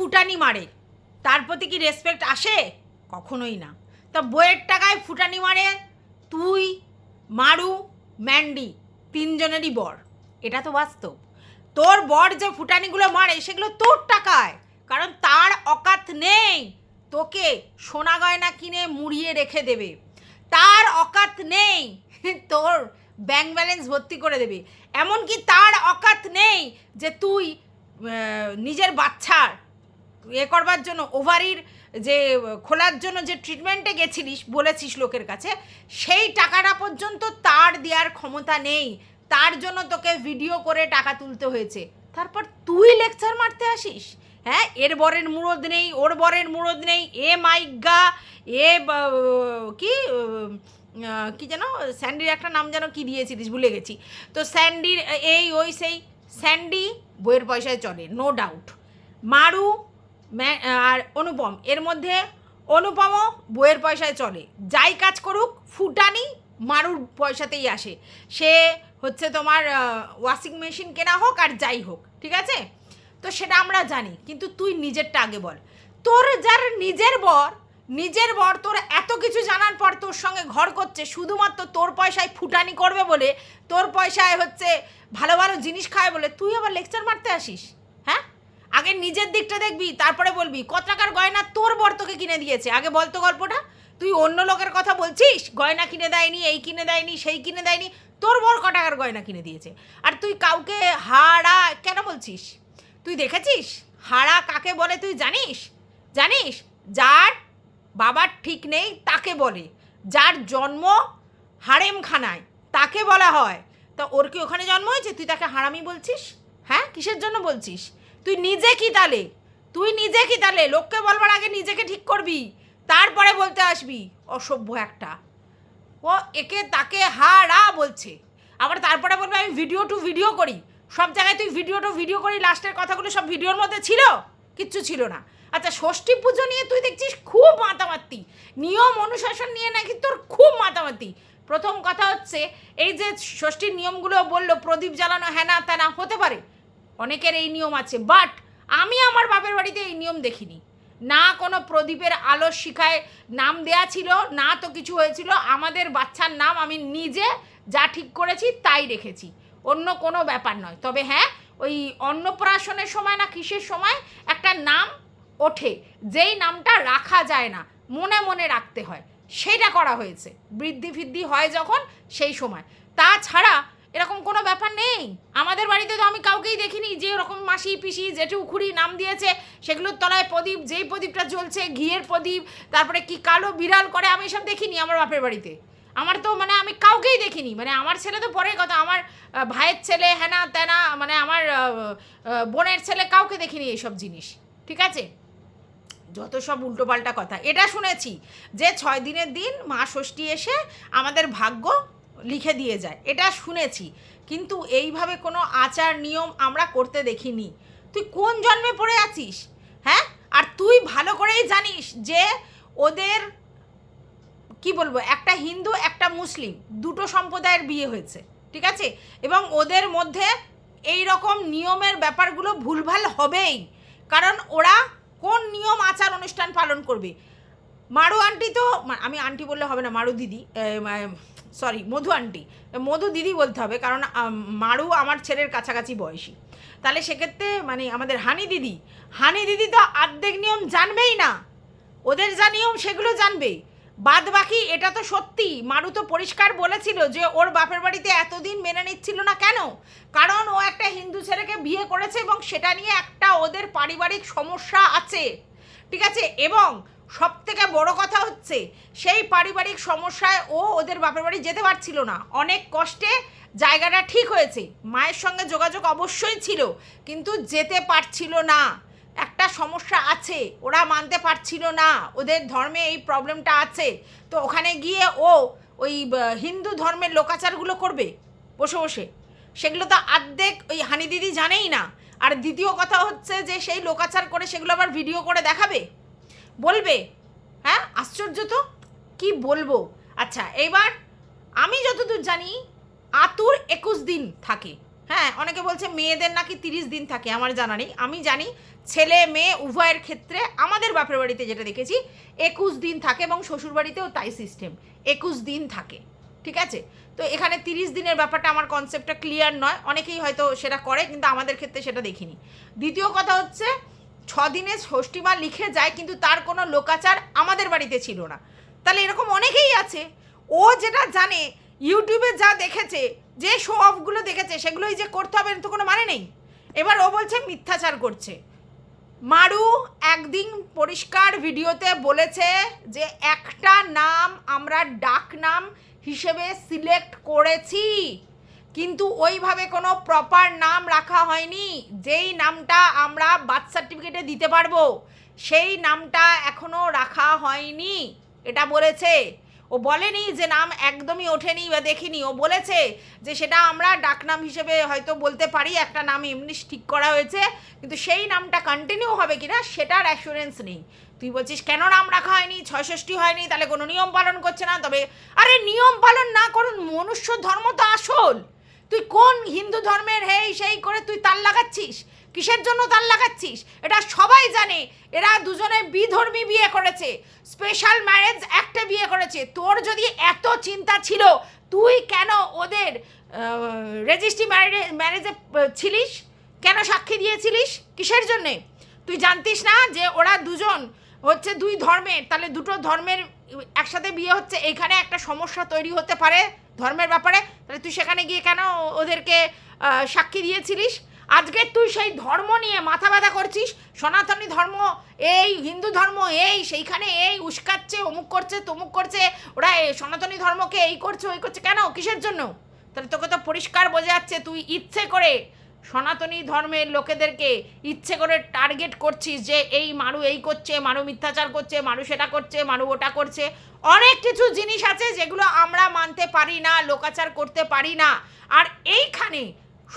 ফুটানি মারে তার প্রতি কি রেসপেক্ট আসে? কখনোই না। তা বইয়ের টাকায় ফুটানি মারে তুই, মারু, ম্যান্ডি, তিনজনেরই বর। এটা তো বাস্তব। তোর বর যে ফুটানিগুলো মারে সেগুলো তোর টাকায়, কারণ তার অকাত নেই তোকে সোনা গয়না কিনে মুড়িয়ে রেখে দেবে, তার অকাত নেই তোর ব্যাংক ব্যালেন্স ভর্তি করে দেবে, এমনকি তার অকাত নেই যে তুই নিজের বাচ্চার করবার জন্য ওভারির যে খোলার জন্য যে ট্রিটমেন্টে গেছিলিস বলেছিস লোকের কাছে, সেই টাকাটা পর্যন্ত তার দেওয়ার ক্ষমতা নেই। তার জন্য তোকে ভিডিও করে টাকা তুলতে হয়েছে। তারপর তুই লেকচার মারতে আসিস? হ্যাঁ, এর বরের মুরদ নেই, ওর বরের মুরদ নেই, এ মাইগা, এ কি যেন স্যান্ডির একটা নাম যেন কি দিয়েছিলিস ভুলে গেছি। তো স্যান্ডির এই ওই সেই স্যান্ডি বইয়ের পয়সায় চলে, নো ডাউট। মারু আর অনুপম, এর মধ্যে অনুপমও বইয়ের পয়সায় চলে। যাই কাজ করুক ফুটানি মারুর পয়সাতেই আসে, সে হচ্ছে তোমার ওয়াশিং মেশিন কেনা হোক আর যাই হোক, ঠিক আছে? তো সেটা আমরা জানি, কিন্তু তুই নিজেরটা আগে বল। তোর যার নিজের বর তোর এত কিছু জানার পর তোর সঙ্গে ঘর করছে শুধুমাত্র তোর পয়সায় ফুটানি করবে বলে, তোর পয়সায় হচ্ছে ভালো ভালো জিনিস খায় বলে, তুই আবার লেকচার মারতে আসিস? হ্যাঁ, আগে নিজের দিকটা দেখবি, তারপরে বলবি কত টাকার গয়না তোর বর তোকে কিনে দিয়েছে। আগে বল তো গল্পটা। তুই অন্য লোকের কথা বলছিস, গয়না কিনে দেয়নি, এই কিনে দেয়নি, সেই কিনে দেয়নি। তোর বর ক টাকার গয়না কিনে দিয়েছে, আর তুই কাউকে হাড়া কেন বলছিস? তুই দেখেছিস হাড়া কাকে বলে? তুই জানিস যার বাবার ঠিক নেই তাকে বলে, যার জন্ম হারেমখানায় তাকে বলা হয়। তা ওর কি ওখানে জন্ম হয়েছে, তুই তাকে হারামি বলছিস? হ্যাঁ, কিসের জন্য বলছিস? তুই নিজে কি তালে লোককে বলবার আগে নিজেকে ঠিক করবি, তারপরে বলতে আসবি। অসভ্য একটা। ও একে তাকে হাড়া বলছে, আবার তারপরে বলবে আমি ভিডিও করি। সব জায়গায় তুই ভিডিও করি, লাস্টের কথাগুলো সব ভিডিওর মধ্যে ছিল? কিচ্ছু ছিল না। আচ্ছা, ষষ্ঠী পুজো নিয়ে তুই দেখছিস খুব মাতামাতি, নিয়ম অনুশাসন নিয়ে নাকি তোর খুব মাতামাতি। প্রথম কথা হচ্ছে, এই যে ষষ্ঠীর নিয়মগুলো বললো, প্রদীপ জ্বালানো হ্যানা ত্যানা, হতে পারে অনেকের এই নিয়ম আছে, বাট আমি আমার বাপের বাড়িতে এই নিয়ম দেখিনি। না কোনো প্রদীপের আলোর শিখায় নাম দেয়া ছিল, না তো কিছু হয়েছিল। আমাদের বাচ্চার নাম আমি নিজে যা ঠিক করেছি তাই রেখেছি, অন্য কোনো ব্যাপার নয়। তবে হ্যাঁ, ওই অন্নপ্রাশনের সময় না কিসের সময় একটা নাম ওঠে, যেই নামটা রাখা যায় না, মনে মনে রাখতে হয়, সেটা করা হয়েছে। বৃদ্ধি ফিদ্ধি হয় যখন, সেই সময়। তাছাড়া এরকম কোনো ব্যাপার নেই। আমাদের বাড়িতে তো আমি কাউকেই দেখিনি যে ওরকম মাসি পিসি জেঠু খুড়ি নাম দিয়েছে, সেগুলোর তলায় প্রদীপ, যেই প্রদীপটা জ্বলছে ঘিয়ের প্রদীপ, তারপরে কি কালো বিড়াল করে, আমি এসব দেখিনি আমার বাপের বাড়িতে। আমার তো আমি কাউকেই দেখিনি। আমার ছেলে তো পরের কথা, আমার ভাইয়ের ছেলে হ্যানা ত্যানা, আমার বোনের ছেলে, কাউকে দেখিনি এইসব জিনিস, ঠিক আছে? যত সব উল্টোপাল্টা কথা। এটা শুনেছি যে 6 দিনের দিন মা ষষ্ঠী এসে আমাদের ভাগ্য লিখে দিয়ে যায়, এটা শুনেছি, কিন্তু এইভাবে কোনো আচার নিয়ম আমরা করতে দেখিনি। তুই কোন জন্মে পড়ে আছিস? হ্যাঁ, আর তুই ভালো করেই জানিস যে ওদের কি বলবো, একটা হিন্দু একটা মুসলিম, দুটো সম্প্রদায়ের বিয়ে হয়েছে, ঠিক আছে? এবং ওদের মধ্যে এই রকম নিয়মের ব্যাপারগুলো ভুলভাল হবেই, কারণ ওরা কোন নিয়ম আচার অনুষ্ঠান পালন করবে। মারু আন্টি তো, আমি আন্টি বললে হবে না, মারু দিদি, সরি মধু আন্টি, মধু দিদি বলতে হবে, কারণ মারু আমার ছেলের কাছাকাছি বয়সী। তাহলে সেক্ষেত্রে আমাদের হানি দিদি তো অর্ধেক নিয়ম জানবেই না, ওদের যা নিয়ম সেগুলো জানবে, বাদ বাকি এটা তো সত্যি। মারু তো পরিষ্কার বলেছিল যে ওর বাপের বাড়িতে এতদিন মেনে নিচ্ছিল না, কেন? কারণ ও একটা হিন্দু ছেলেকে বিয়ে করেছে এবং সেটা নিয়ে একটা ওদের পারিবারিক সমস্যা আছে, ঠিক আছে? এবং সবথেকে বড় কথা হচ্ছে, সেই পারিবারিক সমস্যায় ও ওদের বাপের বাড়ি যেতে পারছিল না। অনেক কষ্টে জায়গাটা ঠিক হয়েছে, মায়ের সঙ্গে যোগাযোগ অবশ্যই ছিল, কিন্তু যেতে পারছিল না। একটা সমস্যা আছে, ওরা মানতে পারছিল না, ওদের ধর্মে এই প্রবলেমটা আছে। তো ওখানে গিয়ে ও ওই হিন্দু ধর্মের লোকাচারগুলো করবে বসে বসে, সেগুলো তো অর্ধেক ওই হানি দিদি জানেই না। আর দ্বিতীয় কথা হচ্ছে যে সেই লোকাচার করে সেগুলো আবার ভিডিও করে দেখাবে, বলবে। হ্যাঁ, আশ্চর্য তো, কি বলবো। আচ্ছা, এইবার আমি যতদূর জানি আতুর 21 দিন থাকে। হ্যাঁ, অনেকে বলছে মেয়েদের নাকি 30 দিন থাকে, আমার জানা নেই। আমি জানি ছেলে মেয়ে উভয়ের ক্ষেত্রে আমাদের বাপের বাড়িতে যেটা দেখেছি 21 দিন থাকে, এবং শ্বশুরবাড়িতেও তাই সিস্টেম, 21 দিন থাকে, ঠিক আছে? তো এখানে 30 দিনের ব্যাপারটা আমার কনসেপ্টটা ক্লিয়ার নয়, অনেকেই হয়তো সেটা করে, কিন্তু আমাদের ক্ষেত্রে সেটা দেখিনি। দ্বিতীয় কথা হচ্ছে 6 দিনে ষষ্ঠীমা লিখে যায়, কিন্তু তার কোনো লোকাচার আমাদের বাড়িতে ছিল না। তাহলে এরকম অনেকেই আছে, ও যেটা জানে, ইউটিউবে যা দেখেছে, যে শো অফগুলো দেখেছে, সেগুলোই যে করতে হবে তো কোনো মানে নেই। এবার ও বলছে মিথ্যাচার করছে। মারু একদিন পরিষ্কার ভিডিওতে বলেছে যে একটা নাম আমরা ডাক নাম হিসেবে সিলেক্ট করেছি, কিন্তু ওইভাবে কোনো প্রপার নাম রাখা হয়নি। যেই নামটা আমরা বার্থ সার্টিফিকেটে দিতে পারবো সেই নামটা এখনও রাখা হয়নি, এটা বলেছে। ও বলেনি যে নাম একদমই ওঠেনি বা দেখিনি, ও বলেছে যে সেটা আমরা ডাকনাম হিসেবে হয়তো বলতে পারি, একটা নাম এমনি ঠিক করা হয়েছে, কিন্তু সেই নামটা কন্টিনিউ হবে কিনা সেটার অ্যাসুরেন্স নেই। তুই বলছিস কেন নাম রাখা হয়নি, ৬৬ হয়নি, তাহলে কোনো নিয়ম পালন করছে না। তবে আরে নিয়ম পালন না করুন, মনুষ্য ধর্ম তো আসল। তুই কোন হিন্দু ধর্মের হেই সেই করে তুই তাল লাগাচ্ছিস? কিসের জন্য তাল লাগাচ্ছিস? এটা সবাই জানে, এরা দুজনে বিধর্মী বিয়ে করেছে, স্পেশাল ম্যারেজ অ্যাক্টে বিয়ে করেছে। তোর যদি এত চিন্তা ছিল, তুই কেন ওদের রেজিস্ট্রি ম্যারেজে ছিলিস? কেন সাক্ষী দিয়েছিলিস? কিসের জন্যে? তুই জানতিস না যে ওরা দুজন হচ্ছে দুই ধর্মের, তাহলে দুটো ধর্মের একসাথে বিয়ে হচ্ছে, এইখানে একটা সমস্যা তৈরি হতে পারে ধর্মের ব্যাপারে, তাহলে তুই সেখানে গিয়ে কেন ওদেরকে সাক্ষী দিয়েছিলিস? আজকে তুই সেই ধর্ম নিয়ে মাথা ব্যথা করছিস, সনাতনী ধর্ম এই, হিন্দু ধর্ম এই, সেইখানে এই উস্কাচ্ছে, অমুক করছে তমুক করছে, ওরা সনাতনী ধর্মকে এই করছে ওই করছে, কেন কিসের জন্য? তাহলে তোকে তো পরিষ্কার বোঝা যাচ্ছে তুই ইচ্ছে করে সনাতনী ধর্মের লোকেদেরকে ইচ্ছে করে টার্গেট করছিস, যে এই মারু এই করছে, মারু মিথ্যাচার করছে, মারু সেটা করছে, মারু ওটা করছে। অনেক কিছু জিনিস আছে যেগুলো আমরা মানতে পারি না, লোকাচার করতে পারি না। আর এইখানে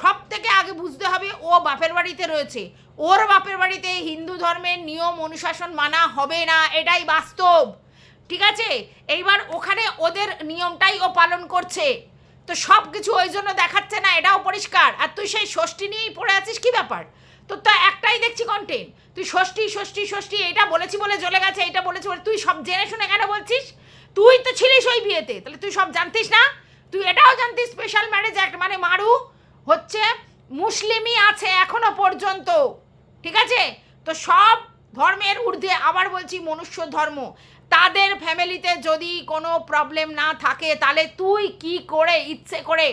সব থেকে আগে বুঝতে হবে ও বাপের বাড়িতে রয়েছে, ওর বাপের বাড়িতে হিন্দু ধর্মের নিয়ম অনুশাসন মানা হবে না, এটাই বাস্তব, ঠিক আছে? এইবার ওখানে ওদের নিয়মটাই ও পালন করছে, তো সব কিছু ওই জন্য দেখাচ্ছে না, এটাও পরিষ্কার। আর তুই সেই ষষ্ঠী নিয়েই পড়ে আছিস, কী ব্যাপার? তোর তো একটাই দেখছি কন্টেন্ট, তুই ষষ্ঠী ষষ্ঠী ষষ্ঠী, এটা বলেছি বলে চলে গেছে, এটা বলেছি বলে, তুই সব জেনে শুনে কেন বলছিস? তুই তো ছিলিস ওই বিয়েতে, তাহলে তুই সব জানতিস না? তুই এটাও জানতিস স্পেশাল ম্যারেজ অ্যাক্ট মানে মারু হচ্ছে মুসলিমই আছে এখনো পর্যন্ত, ঠিক আছে? তো সব ধর্মের ঊর্ধ্বে, আবার বলছি মনুষ্য ধর্ম, তাদের ফ্যামিলিতে যদি কোনো প্রবলেম না থাকে, তাহলে তুই কি করে ইচ্ছে করে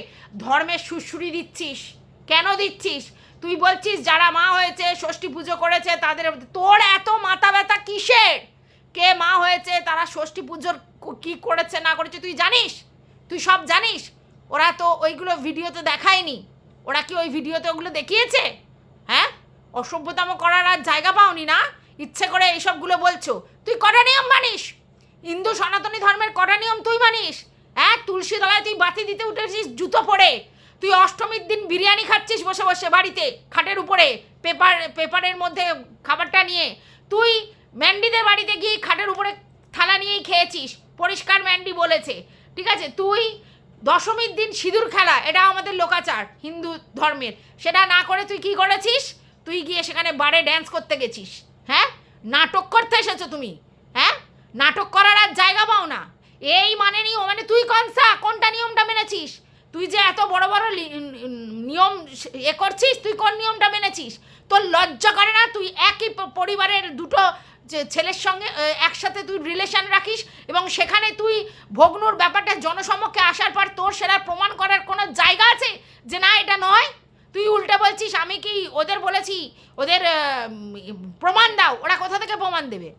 ধর্মের সুশ্রুতি দিচ্ছিস? কেন দিচ্ছিস? তুই বলছিস যারা মা হয়েছে ষষ্ঠী পুজো করেছে তাদের, তোর এত মাথা ব্যথা কিসের? কে মা হয়েছে, তারা ষষ্ঠী পুজোর কি করেছে না করেছে তুই জানিস? তুই সব জানিস? ওরা তো ওইগুলো ভিডিওতে দেখায়নি, ওরা কি ওই ভিডিওতে ওগুলো দেখিয়েছে? হ্যাঁ, অসভ্যতম করার আর জায়গা পাওনি না, ইচ্ছে করে এইসবগুলো বলছো। তুই কটা নিয়ম মানিস? হিন্দু সনাতনী ধর্মের কটা নিয়ম তুই মানিস? হ্যাঁ, তুলসী তলায় তুই বাতি দিতে উঠেছিস জুতো পরে, তুই অষ্টমীর দিন বিরিয়ানি খাচ্ছিস বসে বসে বাড়িতে খাটের উপরে, পেপারের মধ্যে খাবারটা নিয়ে। তুই ম্যান্ডিদের বাড়িতে গিয়ে খাটের উপরে থালা নিয়েই খেয়েছিস, পরিষ্কার ম্যান্ডি বলেছে, ঠিক আছে? তুই দশমীর দিন সিঁদুর খেলা, এটা আমাদের লোকাচার হিন্দু ধর্মের, সেটা না করে তুই কি করেছিস? তুই গিয়ে সেখানে বারে ড্যান্স করতে গেছিস। হ্যাঁ, নাটক করতে এসেছো তুমি। হ্যাঁ, নাটক করার আর জায়গা পাও না। এই মানে নি ও মানে, তুই কোনটা নিয়মটা মেনেছিস? তুই যে এত বড় বড় নিয়ম করছিস, তুই কোন নিয়মটা মেনেছিস? তোর লজ্জা করে না? তুই একই পরিবারের দুটো যে ছেলের সঙ্গে একসাথে তুই রিলেশন রাখিস, এবং সেখানে তুই ভগ্নুর ব্যাপারটা জনসমক্ষে আসার পর তোর সেটা প্রমাণ করার কোনো জায়গা আছে যে না এটা নয়? তুই উল্টে বলছিস আমি কি ওদের বলেছি, ওদের প্রমাণ দাও। ওরা কোথা থেকে প্রমাণ দেবে?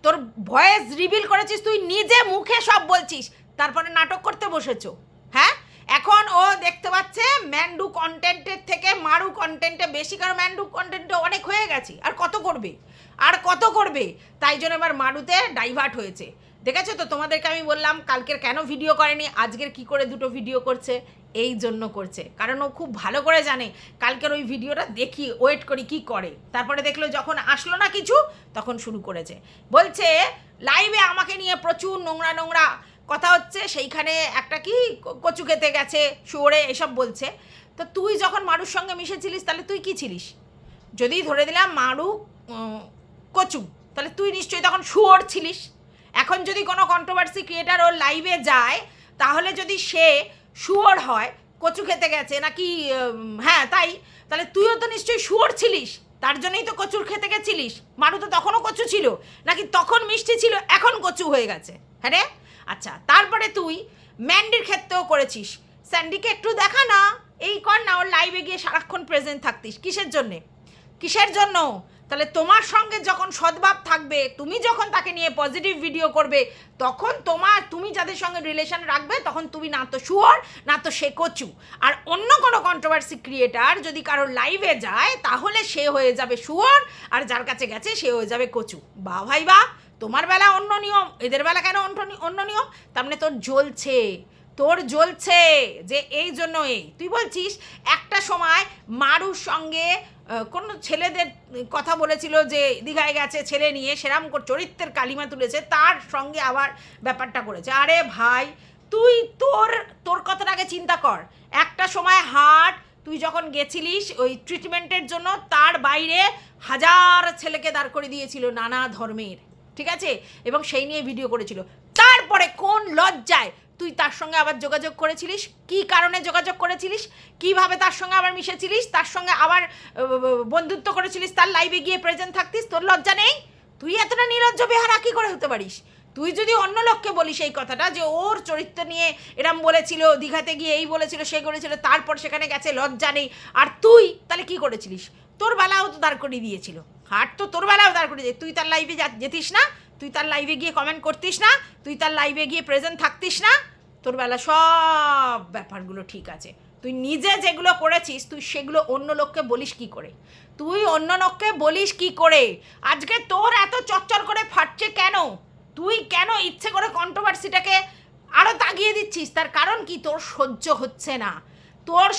তোর ভয়েস রিভিল করেছিস, তুই নিজে মুখে সব বলছিস, তারপরে নাটক করতে বসেছো। হ্যাঁ, এখন ও দেখতে পাচ্ছে ম্যান্ডু কন্টেন্টের থেকে মারু কন্টেন্টে বেশি, কারণ ম্যান্ডু কন্টেন্টে অনেক হয়ে গেছে, আর কত করবে, আর কত করবে? তাই জন্য এবার মারুতে ডাইভার্ট হয়েছে। দেখেছো তো, তোমাদেরকে আমি বললাম কালকের কেন ভিডিও করেনি, আজকের কি করে দুটো ভিডিও করছে, এই জন্য করছে, কারণ ও খুব ভালো করে জানে কালকের ওই ভিডিওটা দেখি ওয়েট করি কি করে, তারপরে দেখলো যখন আসলো না কিছু, তখন শুরু করেছে, বলছে লাইভে আমাকে নিয়ে প্রচুর নোংরা নোংরা কথা হচ্ছে সেইখানে একটা কি কচু খেতে গেছে শুয়োরে এসব বলছে। তো তুই যখন মারুর সঙ্গে মিশেছিলিস তাহলে তুই কি ছিলিস? যদি ধরে দিলাম মারু কচু, তাহলে তুই নিশ্চয়ই তখন শুয়োর ছিলিস। এখন যদি কোনো কন্ট্রোভার্সি ক্রিয়েটার ওর লাইভে যায়, তাহলে যদি সে শুয়োর হয়, কচু খেতে গেছে নাকি, হ্যাঁ তাই, তাহলে তুইও তো নিশ্চয়ই শুয়োর ছিলিস, তার জন্যই তো কচুর খেতে গেছিলিস। মারু তো তখনও কচু ছিল, নাকি তখন মিষ্টি ছিল এখন কচু হয়ে গেছে? হ্যাঁ রে। আচ্ছা, তারপরে তুই ম্যান্ডির ক্ষেত্রেও করেছিস। স্যান্ডিকে একটু দেখা না, এই কর না, ওর লাইভে গিয়ে সারাক্ষণ প্রেজেন্ট থাকতিস। কিসের জন্যে? কিসের জন্য? তাহলে তোমার সঙ্গে যখন সদ্ভাব থাকবে, তুমি যখন তাকে নিয়ে পজিটিভ ভিডিও করবে, তখন তুমি যাদের সঙ্গে রিলেশন রাখবে, তখন তুমি না তো শুয়োর না তো সে কচু। আর অন্য কোনো কন্ট্রোভার্সি ক্রিয়েটার যদি কারোর লাইভে যায়, তাহলে সে হয়ে যাবে শুয়োর, আর যার কাছে গেছে সে হয়ে যাবে কচু। বা ভাই বা, তোমার বেলা অন্য নিয়ম, এদের বেলা কেন অন্য নিয়ম? তার মানে তোর জ্বলছে যে এই জন্য তুই বলছিস একটা সময় মারুর সঙ্গে কোনো ছেলেদের কথা বলেছিল যে দীঘায় গেছে ছেলে নিয়ে, সেরাম চরিত্রের কালিমা তুলেছে, তার সঙ্গে আবার ব্যাপারটা করেছে। আরে ভাই, তুই তোর কথাটা আগে চিন্তা কর। একটা সময় তুই যখন গেছিলিস ওই ট্রিটমেন্টের জন্য, তার বাইরে হাজার ছেলেকে দাঁড় করে দিয়েছিল নানা ধর্মের, ঠিক আছে, এবং সেই নিয়ে ভিডিও করেছিল। তারপরে কোন লজ্জায় তুই তার সঙ্গে আবার যোগাযোগ করেছিলিস? কি কারণে যোগাযোগ করেছিলিস? কিভাবে তার সঙ্গে আবার মিশেছিলিস? তার সঙ্গে আবার বন্ধুত্ব করেছিলিস? তার লাইভে গিয়ে প্রেজেন্ট থাকতিস? তোর লজ্জা নেই? তুই এতটা নির্লজ্জ বেহারা কী করে হতে পারিস? তুই যদি অন্য লোককে বলিস এই কথাটা যে ওর চরিত্র নিয়ে এরম বলেছিল, দীঘাতে গিয়ে এই বলেছিল সে করেছিল, তারপর সেখানে গেছে, লজ্জা নেই, আর তুই তাহলে কি করেছিলিস? তোর বেলাও তো দাঁড় করিয়ে দিয়েছিল, তো তোর বেলাও দাঁড় করিয়ে দিয়ে, তুই তার লাইভে যেতিস না? তুই তার লাইভে গিয়ে কমেন্ট করতিস না? তুই তার লাইভে গিয়ে প্রেজেন্ট থাকতিস না? তোর বেলা সব ব্যাপারগুলো ঠিক আছে। তুই নিজে যেগুলো করেছিস, তুই সেগুলো অন্য লোককে বলিস কি করে? আজকে তোর এত চচ্চর করে ফাটছে কেন? তুই কেন ইচ্ছে করে কন্ট্রোভার্সিটাকে আরও তাগিয়ে দিচ্ছিস? তার কারণ কি? তোর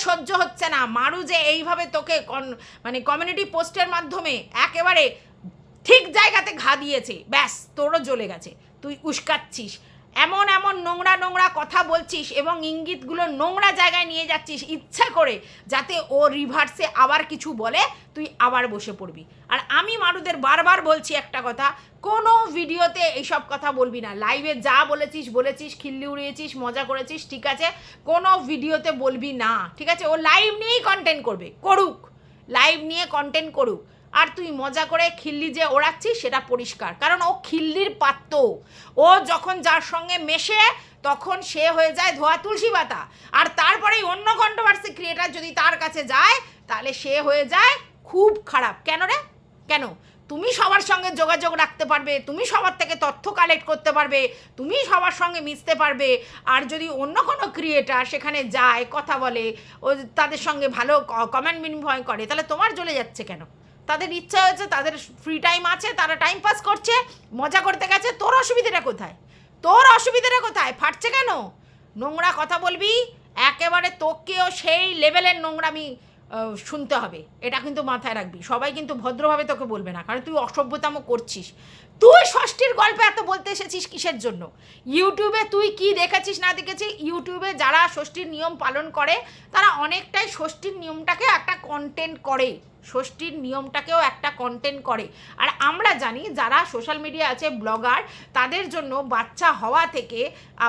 সহ্য হচ্ছে না মারু যে এইভাবে তোকে কমিউনিটি পোস্টের মাধ্যমে একেবারে ঠিক জায়গাতে ঘা দিয়েছে, ব্যাস তোরও জ্বলে গেছে। তুই উস্কাচ্ছিস, এমন নোংরা কথা বলছিস এবং ইঙ্গিতগুলো নোংরা জায়গায় নিয়ে যাচ্ছিস ইচ্ছা করে, যাতে ও রিভার্সে আবার কিছু বলে তুই আবার বসে পড়বি। আর আমি মারুদের বারবার বলছি একটা কথা, কোনো ভিডিওতে এইসব কথা বলবি না। লাইভে যা বলেছিস, খিল্লি উড়িয়েছিস, মজা করেছিস, ঠিক আছে, কোনো ভিডিওতে বলবি না, ঠিক আছে? ও লাইভ নিয়েই কন্টেন্ট করুক, আর তুই মজা করে খিল্লি যে ওড়াচ্ছিস সেটা পরিষ্কার, কারণ ও খিল্লির পাত্র। ও যখন যার সঙ্গে মেশে তখন সে হয়ে যায় ধোয়া তুলসী পাতা, আর তারপরেই অন্য কন্ট্রোভার্সি ক্রিয়েটার যদি তার কাছে যায়, তাহলে সে হয়ে যায় খুব খারাপ। কেন রে? কেন? তুমি সবার সঙ্গে যোগাযোগ রাখতে পারবে, তুমি সবার থেকে তথ্য কালেক্ট করতে পারবে, তুমি সবার সঙ্গে মিশতে পারবে, আর যদি অন্য কোনো ক্রিয়েটার সেখানে যায়, কথা বলে, ও তাদের সঙ্গে ভালো কমেন্ট বিনিময় করে, তাহলে তোমার জ্বলে যাচ্ছে কেন? তাদের ইচ্ছা হয়েছে, তাদের ফ্রি টাইম আছে, তারা টাইম পাস করছে, মজা করতে গেছে, তোর অসুবিধাটা কোথায়? ফাটছে কেন? নোংরা কথা বলবি, একেবারে তোকেও সেই লেভেলের নোংরামি শুনতে হবে, এটা কিন্তু মাথায় রাখবি। সবাই কিন্তু ভদ্রভাবে তোকে বলবে না, কারণ তুই অসভ্যতামো করছিস। তুই ষষ্ঠীর গল্প এত বলতে এসেছিস কিসের জন্য? ইউটিউবে তুই কি দেখেছিস না দেখেছিস? ইউটিউবে যারা ষষ্ঠীর নিয়ম পালন করে, তারা অনেকটাই ষষ্ঠীর নিয়মটাকে একটা কন্টেন্ট করে। আর আমরা জানি যারা সোশ্যাল মিডিয়া আছে, ব্লগার, তাদের জন্য বাচ্চা হওয়া থেকে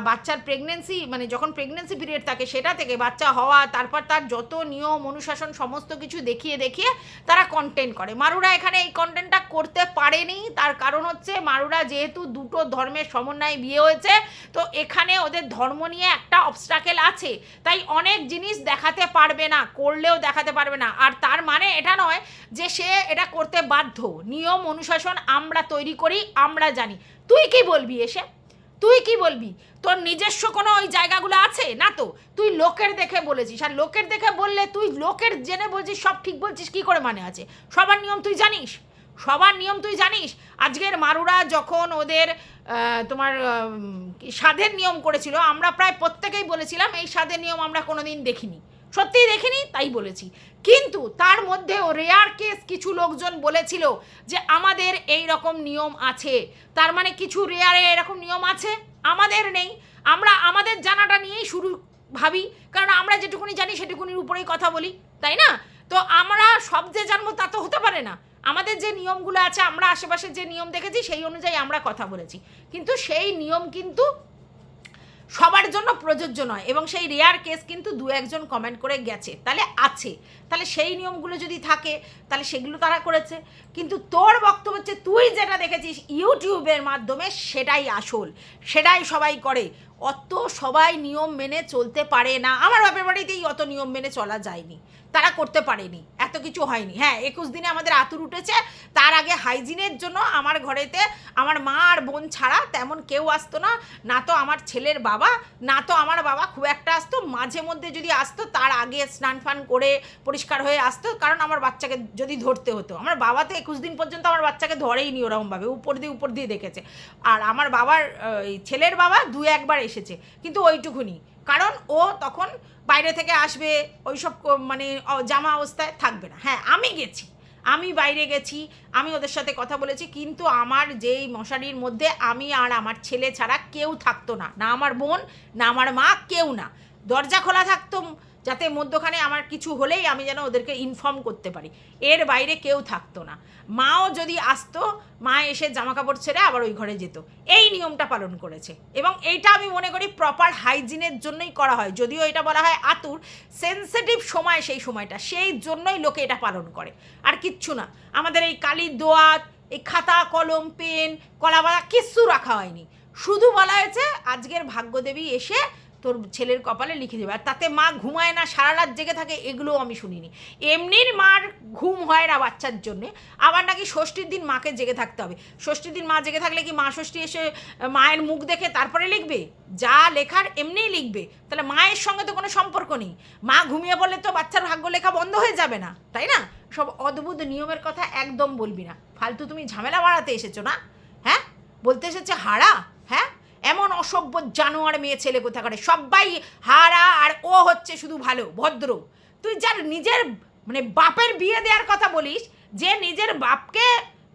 বাচ্চার প্রেগনেন্সি, যখন প্রেগনেন্সি পিরিয়ড থাকে সেটা থেকে বাচ্চা হওয়া, তারপর তার যত নিয়ম অনুশাসন সমস্ত কিছু দেখিয়ে তারা কন্টেন্ট করে। মারুরা এখানে এই কন্টেন্টটা করতে পারেনি, তার কারণ হচ্ছে মারুরা যেহেতু দুটো ধর্মের সমন্বয়ে বিয়ে হয়েছে, তো এখানে ওদের ধর্ম নিয়ে একটা অবস্ট্রাকেল আছে, তাই অনেক জিনিস দেখাতে পারবে না, করলেও দেখাতে পারবে না। আর তার মানে এটা নয় যে সে এটা করতে বাধ্য। নিয়ম অনুশাসন আমরা তৈরি করি, আমরা জানি। তুই কি বলবি? তোর নিজস্ব কোনো ওই জায়গাগুলো আছে না তো? তুই লোকের দেখে বলেছিস, আর লোকের দেখে বললে তুই লোকের জেনে বলছিস সব ঠিক বলছিস, কি করে মানে আছে? সবার নিয়ম তুই জানিস। আজকের মারুরা যখন ওদের সাধের নিয়ম করেছিল, আমরা প্রায় প্রত্যেকেই বলেছিলাম এই সাধের নিয়ম আমরা কোনোদিন দেখিনি, সত্যিই দেখিনি, তাই বলেছি। কিন্তু তার মধ্যেও রেয়ার কেস কিছু লোকজন বলেছিল যে আমাদের এই রকম নিয়ম আছে, তার মানে কিছু রেয়ারে এরকম নিয়ম আছে। আমাদের নেই, আমরা আমাদের জানাটা নিয়েই শুরু ভাবি, কারণ আমরা যেটুকুনি জানি সেটুকুনির উপরেই কথা বলি, তাই না? তো আমরা সব যে জানবো তা তো হতে পারে না। আমাদের যে নিয়মগুলো আছে, আমরা আশেপাশে যে নিয়ম দেখেছি সেই অনুযায়ী আমরা কথা বলেছি, কিন্তু সেই নিয়ম কিন্তু সবার জন্য প্রযোজ্য নয়, এবং সেই রেয়ার কেস কিন্তু দু একজন কমেন্ট করে গেছে, তাহলে আছে, তাহলে সেই নিয়মগুলো যদি থাকে তাহলে সেগুলো তারা করেছে। কিন্তু তোর বক্তব্য হচ্ছে তুই যেটা দেখেছিস ইউটিউবের মাধ্যমে সেটাই আসল, সেটাই সবাই করে, অত সবাই নিয়ম মেনে চলতে পারে না। আমার বাপের বাড়িতেই অত নিয়ম মেনে চলা যায়নি, তারা করতে পারেনি, এত কিছু হয়নি। হ্যাঁ, 21 দিনে আমাদের আতুর উঠেছে, তার আগে হাইজিনের জন্য আমার ঘরেতে আমার মা আর বোন ছাড়া তেমন কেউ আসতো না, না তো আমার ছেলের বাবা, না তো আমার বাবা খুব একটা আসতো, মাঝে মধ্যে যদি আসতো তার আগে স্নান ফান করে পরিষ্কার হয়ে আসতো, কারণ আমার বাচ্চাকে যদি ধরতে হতো। আমার বাবা তো 21 দিন পর্যন্ত আমার বাচ্চাকে ধরেইনি ওরকমভাবে, উপর দিয়ে দেখেছে। আর আমার বাবার ছেলের বাবা 2-1 বার এসেছে, কিন্তু ওইটুকুনি, কারণ ও তখন বাইরে থেকে আসবে, ওইসব মানে জামা অবস্থায় থাকবে না। হ্যাঁ, আমি গেছি, আমি বাইরে গেছি, আমি ওদের সাথে কথা বলেছি, কিন্তু আমার যেই মশারির মধ্যে আমি আর আমার ছেলে ছাড়া কেউ থাকতো না, না আমার বোন, না আমার মা, কেউ না। দরজা খোলা থাকতো যাতে মধ্যখানে আমার কিছু হলেই আমি যেন ওদেরকে ইনফর্ম করতে পারি, এর বাইরে কেউ থাকতো না। মাও যদি আসতো, মা এসে জামা কাপড় ছেড়ে আবার ওই ঘরে যেত, এই নিয়মটা পালন করেছে। এবং এইটা আমি মনে করি প্রপার হাইজিনের জন্যই করা হয়, যদিও এটা বলা হয় আতুর সেন্সিটিভ সময়, সেই সময়টা, সেই জন্যই লোকে এটা পালন করে, আর কিচ্ছু না। আমাদের এই কালির দোয়াত, এই খাতা কলম পেন কলাবাড়া কিচ্ছু রাখা হয়নি, শুধু বলা হয়েছে আজকের ভাগ্যদেবী এসে তোর ছেলের কপালে লিখে দেবে। আর তাতে মা ঘুমায় না, সারা রাত জেগে থাকে, এগুলোও আমি শুনিনি। এমনির মার ঘুম হয় না বাচ্চার জন্যে, আবার নাকি ষষ্ঠীর দিন মাকে জেগে থাকতে হবে। ষষ্ঠীর দিন মা জেগে থাকলে কি মা ষষ্ঠী এসে মায়ের মুখ দেখে তারপরে লিখবে? যা লেখার এমনিই লিখবে, তাহলে মায়ের সঙ্গে তো কোনো সম্পর্ক নেই। মা ঘুমিয়ে পড়লে তো বাচ্চার ভাগ্য লেখা বন্ধ হয়ে যাবে না, তাই না? সব অদ্ভুত নিয়মের কথা একদম বলবি না, ফালতু তুমি ঝামেলা বাড়াতে এসেছো না? হ্যাঁ, বলতে এসেছে হারা? হ্যাঁ, এমন অসভ্য জানোয়ার মেয়ে ছেলে কোথাকারে, সবাই হারা, আর ও হচ্ছে শুধু ভালো ভদ্র। তুই যার নিজের মানে বাপের বিয়ে দেওয়ার কথা বলিস, যে নিজের বাপকে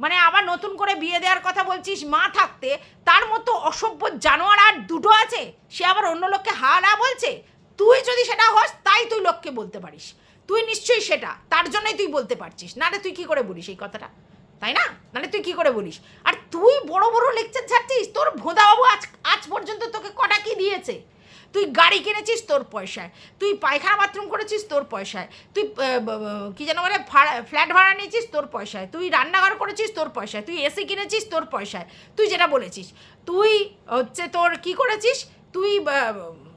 মানে আবার নতুন করে বিয়ে দেওয়ার কথা বলছিস মা থাকতে, তার মতো অসভ্য জানোয়ার আর দুটো আছে, সে আবার অন্য লোককে হারা বলছে। তুই যদি সেটা হস তাই তুই লোককে বলতে পারিস, তুই নিশ্চয়ই সেটা, তার জন্যই তুই বলতে পারছিস, নাহলে তুই কী করে বলিস এই কথাটা, তাই না? নাহলে তুই কী করে বলিস? আর তুই বড় বড় লেকচার ছাড়ছিস, তোর ভোঁদাবাবু আজ পর্যন্ত তোকে কটা কি দিয়েছে? তুই গাড়ি কিনেছিস তোর পয়সায়, তুই পায়খানা বাথরুম করেছিস তোর পয়সায়, তুই কী যেন বলে ফ্ল্যাট ভাড়া নিয়েছিস তোর পয়সায়, তুই রান্নাঘর করেছিস তোর পয়সায়, তুই এসি কিনেছিস তোর পয়সায়, তুই যেটা বলেছিস, তুই হচ্ছে তোর কি করেছিস, তুই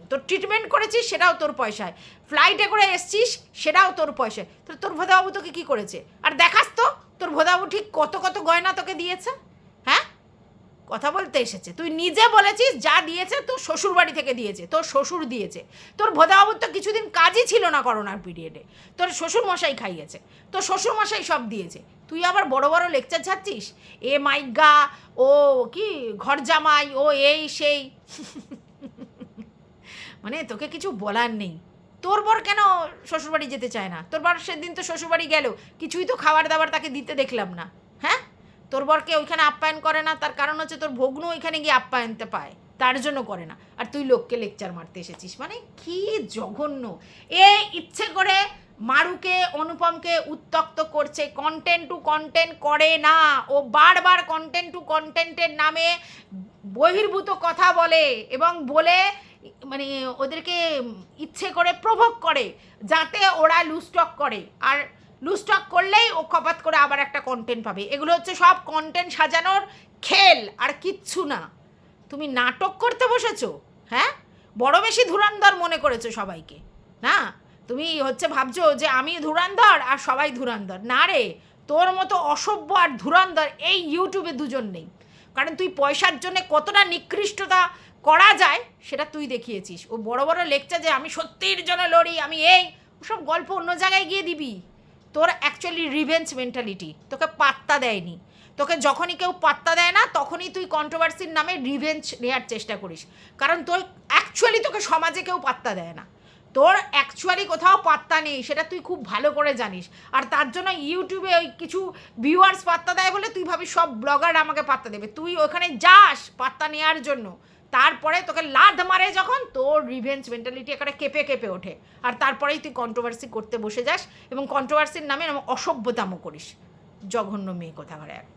তোর ট্রিটমেন্ট করেছিস সেটাও তোর পয়সায়, ফ্লাইটে করে এসছিস সেটাও তোর পয়সায়। তো তোর ভোদাবাবু তোকে কী করেছে? আর দেখাস তো তোর ভোদাবাবু ঠিক কত কত গয়না তোকে দিয়েছে। হ্যাঁ, কথা বলতে এসেছে, তুই নিজে বলেছিস যা দিয়েছে তোর শ্বশুর বাড়ি থেকে দিয়েছে, তোর শ্বশুর দিয়েছে। তোর ভোদাবাবুর তো কিছুদিন কাজই ছিল না করোনার পিরিয়ডে, তোর শ্বশুর মশাই খাইয়েছে, তোর শ্বশুর মশাই সব দিয়েছে। তুই আবার বড় বড় লেকচার ছাড়ছিস, এ মাইগা, ও কি ঘর জামাই, ও এই সেই মানে তোকে কিছু বলার নেই। তোর বর কেন শ্বশুরবাড়ি যেতে চায় না? তোর বর সেদিন তো শ্বশুরবাড়ি গেল, কিছুই তো খাবার দাবার তাকে দিতে দেখলাম না। হ্যাঁ, তোর বরকে ওইখানে আপ্যায়ন করে না, তার কারণ হচ্ছে তোর ভগ্ন ওইখানে গিয়ে আপ্যায়নতে পায়, তার জন্য করে না। আর তুই লোককে লেকচার মারতে এসেছিস, মানে কি জঘন্য! এ ইচ্ছে করে মারুকে অনুপমকে উত্তক্ত করছে, কন্টেন্ট টু কন্টেন্ট করে না, ও বারবার কন্টেন্ট টু কন্টেন্টের নামে বহির্ভূত কথা বলে, এবং বলে মানে ওদেরকে ইচ্ছে করে প্রভোগ করে যাতে ওরা লুজটক করে, আর লুজটক করলেই ও কপাত করে আবার একটা কন্টেন্ট পাবে। এগুলো হচ্ছে সব কন্টেন্ট সাজানোর খেল, আর কিচ্ছু না। তুমি নাটক করতে বসেছো, হ্যাঁ, বড় বেশি ধুরন্ধর মনে করেছো সবাইকে, না? তুমি হচ্ছে ভাবছো যে আমি ধুরন্ধর আর সবাই ধুরন্ধর, না রে, তোর মতো অসভ্য আর ধুরন্ধর এই ইউটিউবে দুজন নেই। কারণ তুই পয়সার জন্যে কতটা নিকৃষ্টতা করা যায় সেটা তুই দেখিয়েছিস। ও বড় বড় লেকচার যে আমি সত্যির জন্য লড়ি, আমি এই, ওসব গল্প অন্য জায়গায় গিয়ে দিবি। তোর অ্যাকচুয়ালি রিভেঞ্জ মেন্টালিটি, তোকে পাত্তা দেয়নি। তোকে যখনই কেউ পাত্তা দেয় না তখনই তুই কন্ট্রোভার্সির নামে রিভেঞ্জ নেওয়ার চেষ্টা করিস, কারণ তোর অ্যাকচুয়ালি তোকে সমাজে কেউ পাত্তা দেয় না, তোর অ্যাকচুয়ালি কোথাও পাত্তা নেই, সেটা তুই খুব ভালো করে জানিস। আর তার জন্য ইউটিউবে ওই কিছু ভিউয়ার্স পাত্তা দেয় বলে তুই ভাবিস সব ব্লগার আমাকে পাত্তা দেবে। তুই ওখানে যাস পাত্তা নেওয়ার জন্য, তারপরে তোকে লাথ মারে যখন, তোর রিভেঞ্জ মেন্টালিটি একেবারে কেঁপে কেঁপে ওঠে, আর তারপরেই তুই কন্ট্রোভার্সি করতে বসে যাস এবং কন্ট্রোভার্সির নামে এরকম অসভ্যতামও করিস। জঘন্য মেয়ে কোথাকার এক।